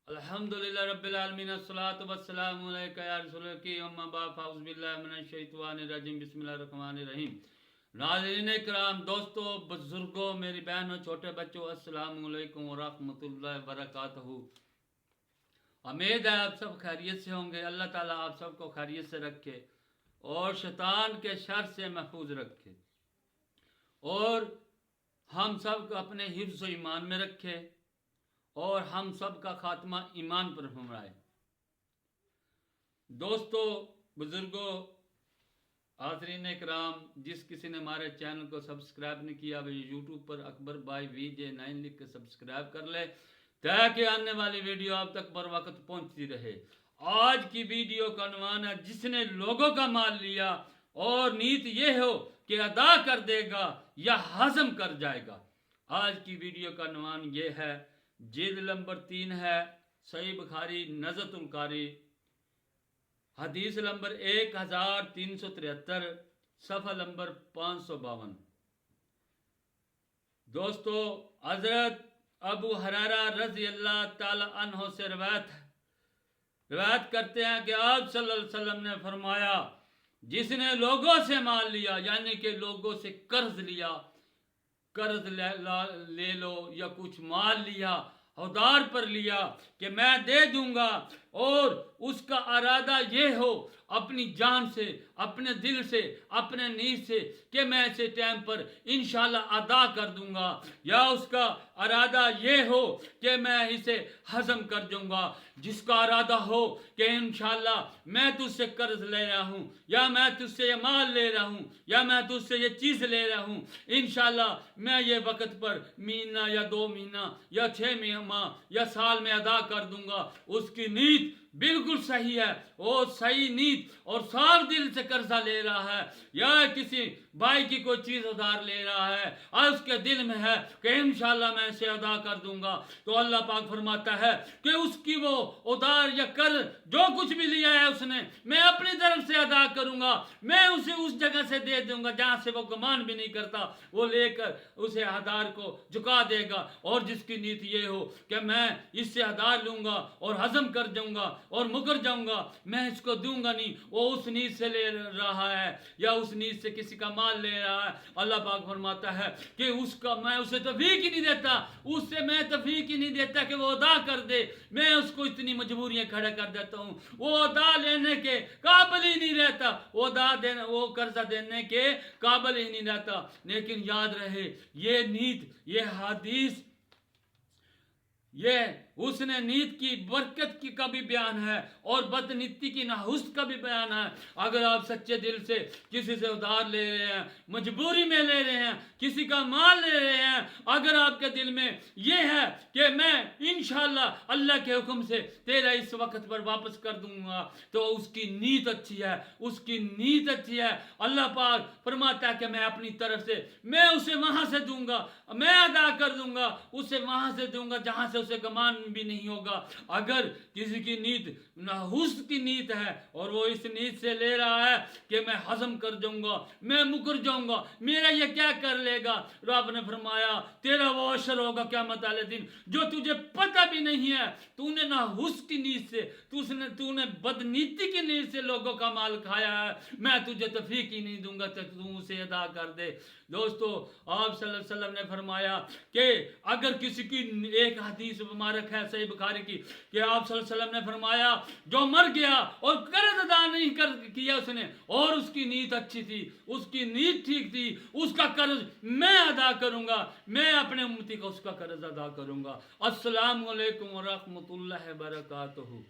अल्हम्दुलिल्लाह रब्बिल आलमीन अस्सलातु वस्सलामु अलैका या रसूल की अम्मा बाद फ़ाउज़ बिल्लाहि मिनश शैतानिर रजीम बिस्मिल्लाहिर रहमानिर रहीम। नाज़रीन किराम, दोस्तों, बुजुर्गों, मेरी बहनों, छोटे बच्चों, अस्सलामु अलैकुम व रहमतुल्लाहि व बरकातहू। उम्मीद है आप सब खैरियत से होंगे। अल्लाह ताला आप सबको खैरियत से रखे और शैतान के शर से महफूज रखे और हम सब को अपने हिफ्ज़ व ईमान में रखे और हम सब का खात्मा ईमान पर फरमाए। दोस्तों, बुजुर्गों, हाज़रीन इकराम, जिस किसी ने हमारे चैनल को सब्सक्राइब नहीं किया वह यूट्यूब पर अकबर भाई VJ9 लिख के सब्सक्राइब कर ले ताकि आने वाली वीडियो आप तक बर वक्त पहुंचती रहे। आज की वीडियो का अनुमान है जिसने लोगों का माल लिया और नीत ये हो कि अदा कर देगा या हजम कर जाएगा। आज की वीडियो का अनुमान ये है, जिल्द नंबर 3 है, सही बुखारी नज़्तुल कारी, हदीस नंबर 1373, सफ़ा नंबर 552। दोस्तों, हजरत अबू हुरैरा रज़ी अल्लाह ताला अन्हु से रिवायत करते हैं कि आप सल्लल्लाहु अलैहि वसल्लम ने फरमाया, जिसने लोगों से माल लिया यानी कि लोगों से कर्ज लिया, कर्ज ले लो या कुछ माल लिया, उधार पर लिया कि मैं दे दूंगा और उसका इरादा ये हो अपनी जान से, अपने दिल से, अपने नीयत से कि मैं इसे टाइम पर इंशाल्लाह अदा कर दूंगा, या उसका इरादा ये हो कि मैं इसे हजम कर दूंगा, जिसका इरादा हो कि इंशाल्लाह मैं तुझसे कर्ज ले रहा हूँ या मैं तुझसे ये माल ले रहा हूँ या मैं तुझसे ये चीज़ ले रहा हूँ, इंशाल्लाह मैं ये वक्त पर महीना या 2 महीना या 6 माह या साल में अदा कर दूंगा, उसकी नीयत बिल्कुल सही है। वो सही नीयत और साफ दिल से कर्जा ले रहा है या किसी भाई की कोई चीज़ उधार ले रहा है और उसके दिल में है कि इंशाल्लाह मैं इसे अदा कर दूंगा, तो अल्लाह पाक फरमाता है कि उसकी वो उधार या कर्ज जो कुछ भी लिया है उसने, मैं अपनी तरफ से अदा करूंगा, मैं उसे उस जगह से दे दूंगा जहां से वो गुमान भी नहीं करता, वो लेकर उसे आधार को झुका देगा। और जिसकी नीति ये हो कि मैं इससे आधार लूंगा और हजम कर जाऊंगा और मुकर जाऊंगा, मैं इसको दूंगा नहीं, वो उस नीयत से ले रहा है या उस नीयत से किसी का माल ले रहा है, अल्लाह पाक फरमाता है कि उसका मैं उसे तौफीक ही नहीं देता, उससे मैं तौफीक ही नहीं देता कि वो अदा कर दे, मैं उसको इतनी मजबूरियां खड़ा कर देता हूँ, वो अदा लेने के काबिल ही नहीं रहता, वो अदा देने, वो कर्जा देने के काबिल ही नहीं रहता। लेकिन याद रहे, ये नीयत, ये हदीस, ये उसने नीयत की बरकत की का भी बयान है और बदनीति की नाहुस्त का भी बयान है। अगर आप सच्चे दिल से किसी से उधार ले रहे हैं, मजबूरी में ले रहे हैं, किसी का माल ले रहे हैं, अगर आपके दिल में ये है कि मैं इंशाल्लाह अल्लाह के हुक्म से तेरा इस वक्त पर वापस कर दूंगा, तो उसकी नीयत अच्छी है, उसकी नीयत अच्छी है। अल्लाह पाक फरमाता है कि मैं अपनी तरफ से मैं उसे वहां से दूंगा, मैं अदा कर दूंगा, उसे वहां से दूंगा जहां से उसे गमान भी नहीं होगा। अगर किसी की नीयत नाहुस्त की नीयत है और वो इस नीयत से ले रहा है कि मैं हजम कर जाऊंगा, मैं मुकर जाऊंगा, मेरा ये क्या कर लेगा, रब ने फरमाया तेरा वो अशर होगा क़यामत वाले दिन जो तुझे पता भी नहीं है। तूने नाहुस्त की नीयत से, तूने बदनीति की नीयत से लोगों का माल खाया है, मैं तुझे तौफीक ही नहीं दूंगा तो तू उसे अदा कर दे। दोस्तों, आप सल्लल्लाहु अलैहि वसल्लम ने फरमाया कि अगर किसी की, एक हदीस मुबारक है सही बुखारी की, कि आप सल्लल्लाहु अलैहि वसल्लम ने फरमाया जो मर गया और कर्ज अदा नहीं किया उसने और उसकी नीयत अच्छी थी, उसकी नीयत ठीक थी, उसका कर्ज मैं अदा करूंगा, मैं अपने उम्मती को उसका कर्ज अदा करूंगा। अस्सलामु अलैकुम व रहमतुल्लाहि व बरकातहू।